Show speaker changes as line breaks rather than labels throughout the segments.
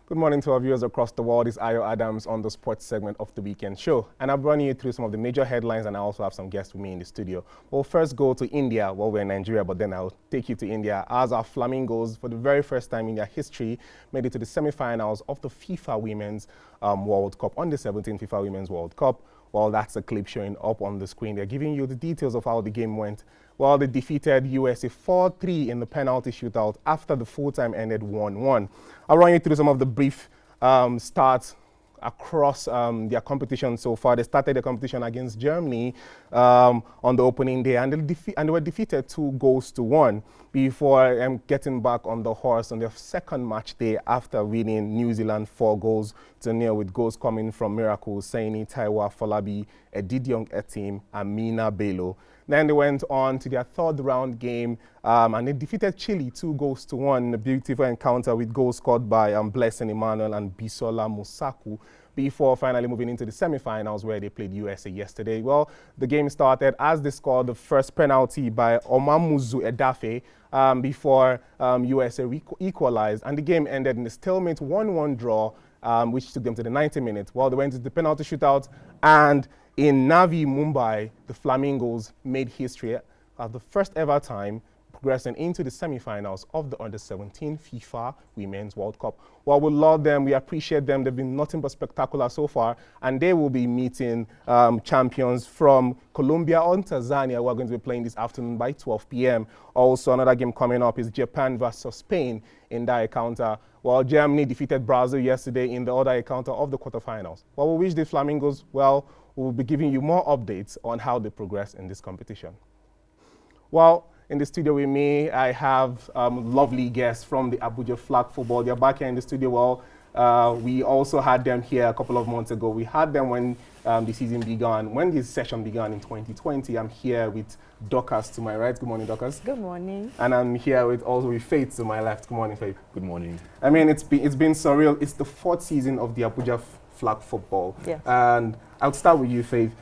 Good morning to our viewers across the world. It's Ayo Adams on the sports segment of the weekend show. And I'm running you through some of the major headlines, and I also have some guests with me in the studio. We'll first go to India. Well, we're in Nigeria, but then I'll take you to India as our Flamingos, for the very first time in their history, made it to the semi-finals of the FIFA Women's World Cup, under 17 FIFA Women's World Cup. Well, that's a clip showing up on the screen. They're giving you the details of how the game went. Well, they defeated USA 4-3 in the penalty shootout after the full time ended 1-1. I'll run you through some of the brief stats across their competition so far. They started the competition against Germany on the opening day, and they were defeated 2-1 before getting back on the horse on their second match day after winning New Zealand 4-0 with goals coming from Miracle, Saini, Taiwa, Falabi, Edidiong Etim, and Mina Bello. Then they went on to their third round game and they defeated Chile 2-1 in a beautiful encounter with goals scored by Blessing Emmanuel and Bisola Musaku before finally moving into the semi-finals where they played USA yesterday. Well, the game started as they scored the first penalty by Omamuzu Edafe before USA equalized, and the game ended in a stalemate 1-1 draw, which took them to the 90 minutes. Well, they went to the penalty shootout, and in Navi, Mumbai, the Flamingos made history at the first ever time, progressing into the semi-finals of the Under-17 FIFA Women's World Cup. Well, we love them. We appreciate them. They've been nothing but spectacular so far, and they will be meeting champions from Colombia or Tanzania. We're going to be playing this afternoon by 12 p.m. Also, another game coming up is Japan versus Spain in that encounter. Well, Germany defeated Brazil yesterday in the other encounter of the quarterfinals. Well, we wish the Flamingos well. We'll be giving you more updates on how they progress in this competition. Well, in the studio with me, I have lovely guests from the Abuja Flag Football. They're back here in the studio. Well, we also had them here a couple of months ago. We had them when the season began, when this session began in 2020. I'm here with Dorcas to my right. Good morning, Dorcas.
Good morning.
And I'm here with Faith to my left. Good morning, Faith.
Good morning.
I mean, it's been surreal. It's the fourth season of the Abuja Flag Football.
Yes.
And I'll start with you, Faith.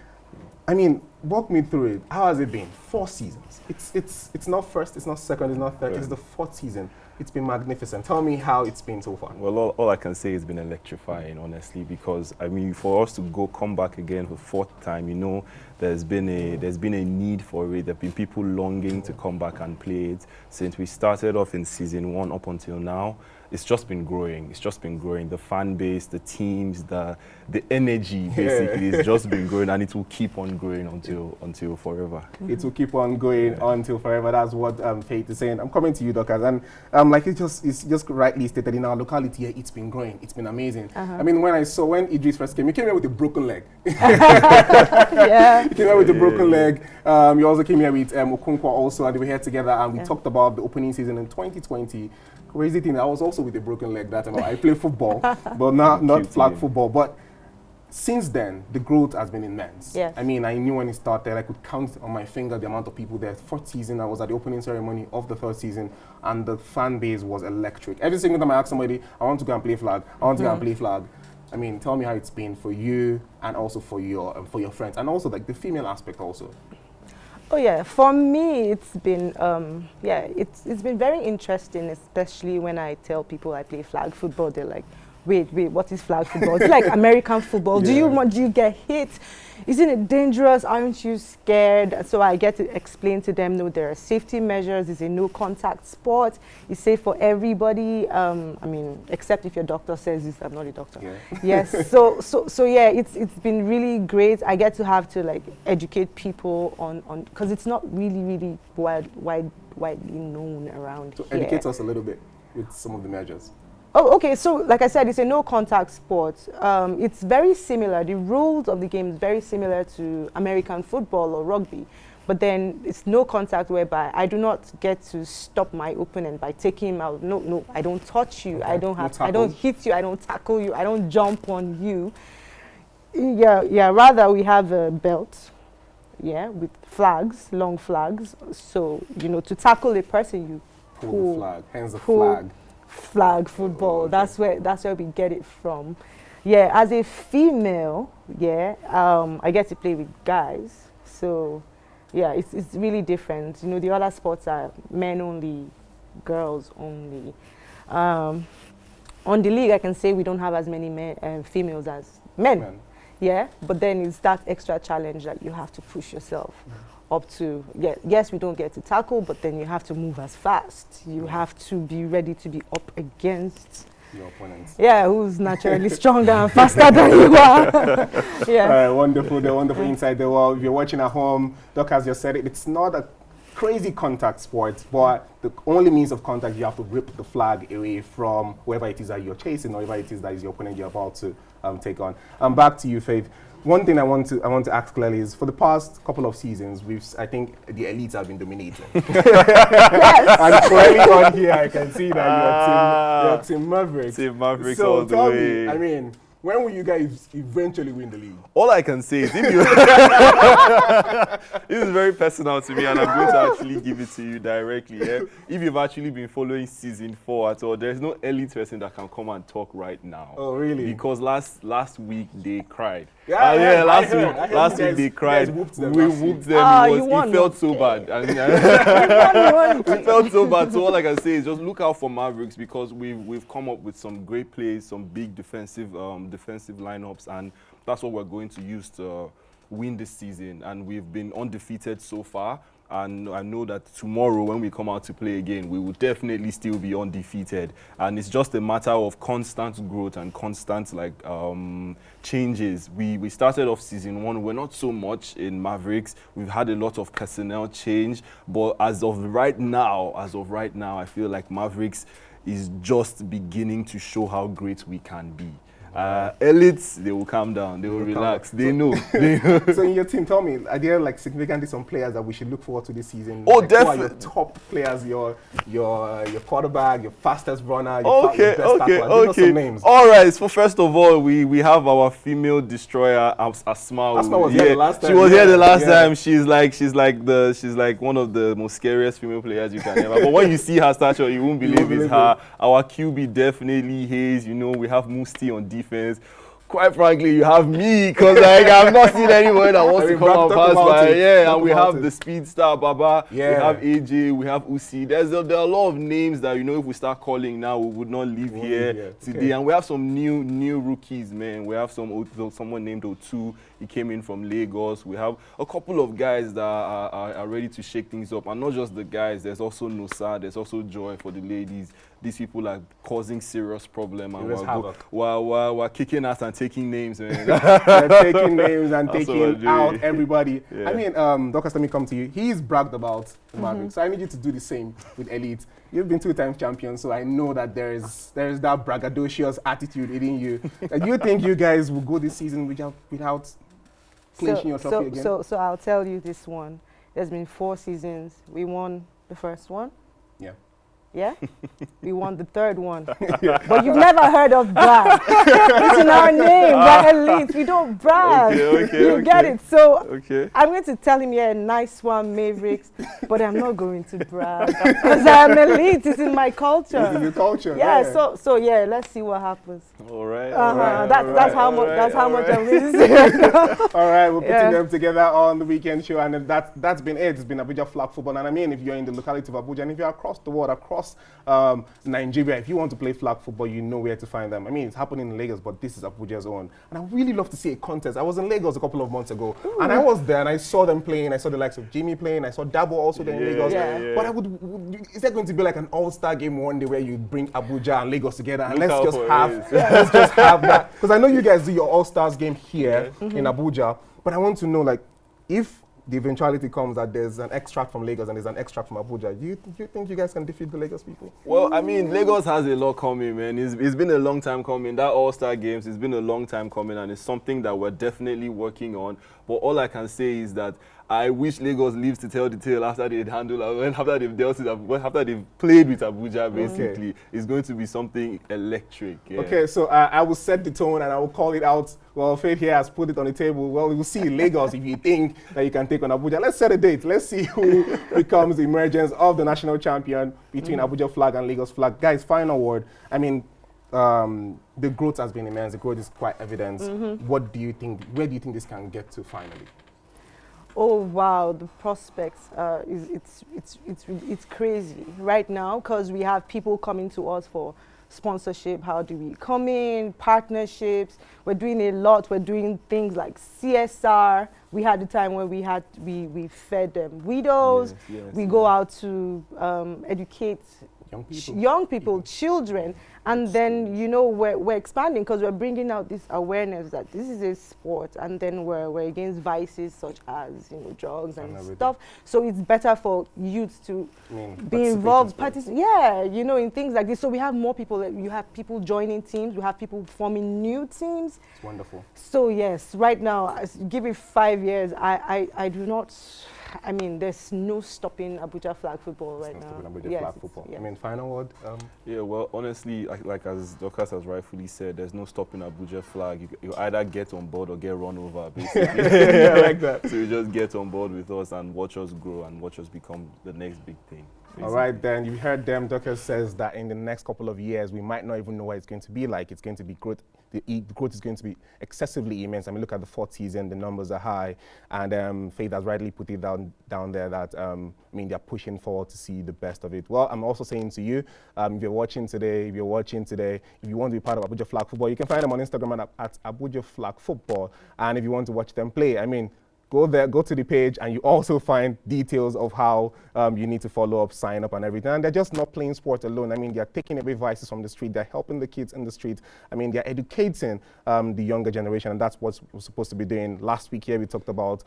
I mean, walk me through it. How has it been? 4 seasons. It's not first, it's not second, it's not third. Right. It's the 4th season. It's been magnificent. Tell me how it's been so far.
Well, all I can say is been electrifying, honestly, because I mean, for us to come back again for 4th time, you know, there's been a need for it. There've been people longing to come back and play it since we started off in season 1 up until now. It's just been growing. It's just been growing. The fan base, the teams, the energy, basically, it's just been growing, and it will keep on growing until forever.
It will keep on going until forever. That's what Faith is saying. I'm coming to you, Dorcas, and like it's just rightly stated in our locality here, it's been growing. It's been amazing. I mean, when Idris first came, he came here with a broken leg.
Yeah.
He came here with a broken leg. You also came here with Okonkwo also, and they were here together, and we talked about the opening season in 2020. Crazy thing, I was also with a broken leg that time. I play football, but not flag football. But since then, the growth has been immense.
Yes.
I mean, I knew when it started, I could count on my finger the amount of people there. 4th season, I was at the opening ceremony of the 3rd season, and the fan base was electric. Every single time I ask somebody, I want to go and play flag, I want to go and play flag. I mean, tell me how it's been for you and also for your friends, and also like the female aspect also.
Oh yeah, for me it's been it's been very interesting, especially when I tell people I play flag football. They're like, wait, what is flag football? It's like American football. Yeah. Do you get hit? Isn't it dangerous? Aren't you scared? So I get to explain to them, no, there are safety measures. It's a no contact sport. It's safe for everybody. I mean, except if your doctor says this. I'm not a doctor. Yeah. Yes. So yeah, it's been really great. I get to have to like educate people on because it's not really widely known around
so
here.
Educate us a little bit with some of the measures.
Oh, okay. So, like I said, it's a no-contact sport. It's very similar. The rules of the game is very similar to American football or rugby, but then it's no contact, whereby I do not get to stop my opponent by taking him out. No, I don't touch you. Okay. I don't hit you. I don't tackle you. I don't jump on you. Yeah. Rather, we have a belt. Yeah, with flags, long flags. So to tackle a person, you
pull the flag. Hence the flag.
Flag football. Oh, okay. That's where we get it from. Yeah, as a female, I get to play with guys. So yeah, it's really different. The other sports are men only, girls only. on the league, I can say we don't have as many females as men. Yeah, but then it's that extra challenge that you have to push yourself up to. Yeah, yes, we don't get to tackle, but then you have to move as fast. You have to be ready to be up against
your opponents.
Yeah, who's naturally stronger and faster than you are. Yeah.
All right, wonderful. The wonderful insight there. Well, if you're watching at home, Doc has just said it. It's not a crazy contact sport, but the only means of contact, you have to rip the flag away from whoever it is that you're chasing or whoever it is that is your opponent you're about to take on. Back to you, Faith. One thing I want to ask clearly is, for the past couple of seasons, I think the elites have been dominating. Yes. And clearly on here, I can see that you're Team Mavericks.
Team Mavericks
so
all the
tell
way.
me, I mean, when will you guys eventually win the league?
All I can say is, if you this is very personal to me, and I'm going to actually give it to you directly. Yeah? If you've actually been following season 4 at all, there's no elite person that can come and talk right now.
Oh, really?
Because last week they cried.
Yeah,
last week they cried.
We whooped them.
It felt so bad. It felt so bad. So all I can say is just look out for Mavericks, because we've come up with some great plays, some big defensive lineups, and that's what we're going to use to win this season. And we've been undefeated so far. And I know that tomorrow, when we come out to play again, we will definitely still be undefeated. And it's just a matter of constant growth and constant changes. We started off season 1. We're not so much in Mavericks. We've had a lot of personnel change. But as of right now, I feel like Mavericks is just beginning to show how great we can be. Elites, they will calm down, they will relax, they know.
So in your team, tell me, are there significantly some players that we should look forward to this season?
Oh,
definitely. Who are your top players, your quarterback, your fastest runner, your best tackler? Give us some names.
All right, so first of all, we have our female destroyer, Asma.
Asma was here the last time.
She was here the last time. She's like one of the most scariest female players you can ever. But when you see her stature, you won't believe it's her. Our QB definitely Hayes. We have Musti on defense. Quite frankly, you have me, because I've not seen anyone that wants to come and pass by. And we have the speed star Baba, we have AJ, we have Usi. There are a lot of names that if we start calling now, we would not leave here today. Okay. And we have some new rookies, man. We have someone named O2. He came in from Lagos. We have a couple of guys that are ready to shake things up. And not just the guys, there's also Nosa, there's also Joy for the ladies. These people are causing serious problem, and we're kicking ass and taking names, man.
They're taking names and taking out everybody. Yeah. I mean, Doctor, let me come to you. He's bragged about the Mavericks, so I need you to do the same with Elite. You've been 2-time champions, so I know that there is that braggadocious attitude within you. Do you think you guys will go this season without clinching your trophy again?
So I'll tell you this one. There's been 4 seasons. We won the first one. Yeah? We won the 3rd one. But you've never heard of brag. It's in our name. We're elite. We don't brag. You get it. So I'm going to tell him, nice one, Mavericks, but I'm not going to brag. Because I'm elite. It's in my culture.
It's in your culture.
Yeah, so let's see what happens.
All right.
That's how much I'm really saying.
All right, we're putting them together on the weekend show, and that's been it. It's been Abuja flag football. And I mean, if you're in the locality of Abuja, and if you're across the world, across Nigeria, if you want to play flag football, you know where to find them. I mean, it's happening in Lagos, but this is Abuja's own. And I really love to see a contest. I was in Lagos a couple of months ago, and I was there, and I saw them playing. I saw the likes of Jimmy playing. I saw Dabo also there in Lagos. But is there going to be like an all-star game one day where you bring Abuja and Lagos together, and let's just have that? Because I know you guys do your all-stars game here in Abuja, but I want to know, if the eventuality comes that there's an extract from Lagos and there's an extract from Abuja, do you think you guys can defeat the Lagos people?
Well, I mean, Lagos has a lot coming, man. It's been a long time coming. That All-Star Games, it's been a long time coming, and it's something that we're definitely working on. But all I can say is that I wish Lagos lives to tell the tale after they've played with Abuja, basically. It's going to be something electric. Yeah.
Okay, so I will set the tone and I will call it out. Well, Faith here has put it on the table. Well, we'll see Lagos if you think that you can take on Abuja. Let's set a date. Let's see who becomes the emergence of the national champion between Abuja flag and Lagos flag. Guys, final word. I mean, the growth has been immense. The growth is quite evident. What do you think? Where do you think this can get to finally?
Oh wow, the prospects it's crazy right now, because we have people coming to us for sponsorship, how do we come in, partnerships. We're doing a lot. We're doing things like CSR. We had the time when we fed widows. We go out to educate young people, children, and then we're expanding because we're bringing out this awareness that this is a sport, and then we're against vices such as drugs and stuff. So it's better for youth to be involved, in things like this. So we have more people. You have people joining teams. We have people forming new teams.
It's wonderful. So
yes, right now, give it 5 years. I do not. I mean, there's no stopping Abuja flag football right now.
Flag football.
Yes.
I mean, final word?
Yeah, well, honestly, like as Dorcas has rightfully said, there's no stopping Abuja flag. You either get on board or get run over, basically.
I like that.
So you just get on board with us and watch us grow and watch us become the next big thing. Basically.
All right, then. You heard them. Dorcas says that in the next couple of years, we might not even know what it's going to be like. It's going to be growth. The growth is going to be excessively immense. I mean, look at the fourth season, the numbers are high. And Faith has rightly put it down there that, they're pushing forward to see the best of it. Well, I'm also saying to you, if you're watching today, if you want to be part of Abuja Flag Football, you can find them on Instagram at Abuja Flag Football. And if you want to watch them play, go there, go to the page, and you also find details of how you need to follow up, sign up, and everything. And they're just not playing sport alone. They're taking away vices from the street. They're helping the kids in the street. They're educating the younger generation, and that's what we're supposed to be doing. Last week here, we talked about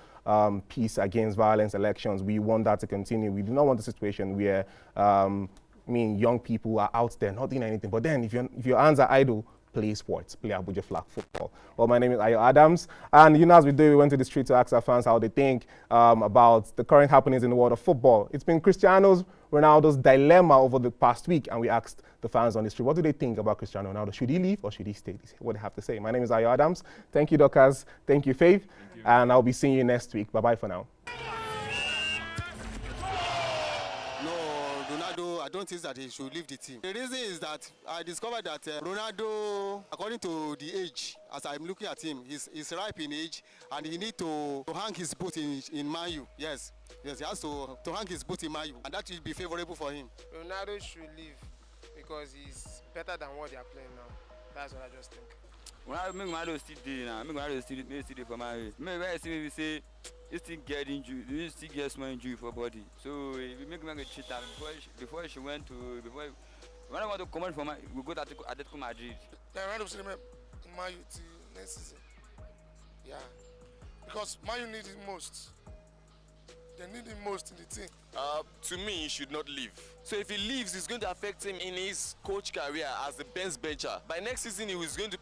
peace against violence, elections. We want that to continue. We do not want a situation where, young people are out there not doing anything. But then, if your hands are idle, play sports, play Abuja Flag Football. Well, my name is Ayo Adams, and as we do, we went to the street to ask our fans how they think about the current happenings in the world of football. It's been Cristiano Ronaldo's dilemma over the past week, and we asked the fans on the street, what do they think about Cristiano Ronaldo? Should he leave or should he stay? What do they have to say? My name is Ayo Adams. Thank you, Dorcas. Thank you, Faith. Thank you. And I'll be seeing you next week. Bye-bye for now.
I don't think that he should leave the team. The reason is that I discovered that Ronaldo, according to the age, as I'm looking at him, he's ripe in age, and he needs to hang his boot in Man U. Yes, he has to hang his boot in Man U, and that will be favorable for him.
Ronaldo should leave because he's better than what they are playing now. That's what I just think.
Ronaldo still there now. Ronaldo still there for Man U. Maybe say you still get injury, you still get small injury for body. So we make him a cheater before she went to when I want to come out from we go to Atletico Madrid.
Yeah, Ronaldo still Man U till next season. Yeah, because Man U need him most. They need him most in the team.
To me, he should not leave. So if he leaves, it's going to affect him in his coach career as the bench bencher. By next season, he was going to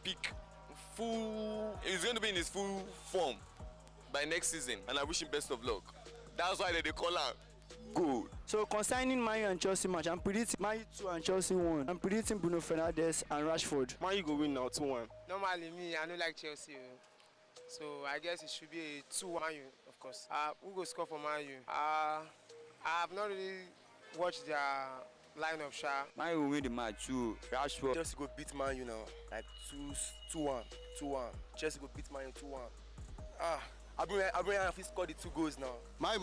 he's going to be in his full form by next season, and I wish him best of luck. That's why they call him good.
So concerning Man U and Chelsea match, I'm predicting Man U 2 and Chelsea 1. I'm predicting Bruno Fernandes and Rashford.
Man U go win now 2-1.
Normally, I don't like Chelsea. So I guess it should be a 2-1 Man U, of course. Who go score for Man U? I have not really watched their lineup, Sha.
Man U will win the match too. Rashford.
Chelsea go beat Man U now, like 2-1. Chelsea go beat Man U 2-1. Abraham has scored the 2 goals now.
Man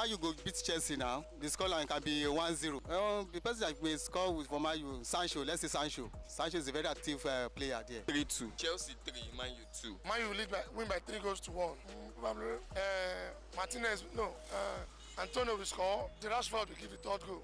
U go beat Chelsea now. The scoreline can be 1-0. The person that may score for Man U, Sancho. Let's say Sancho. Sancho is a very active player there.
3-2. Chelsea 3, Man U 2.
Man U win by 3 goals to 1. Probably. Martinez, no. Antonio will score. The Rashford will give the 3rd goal.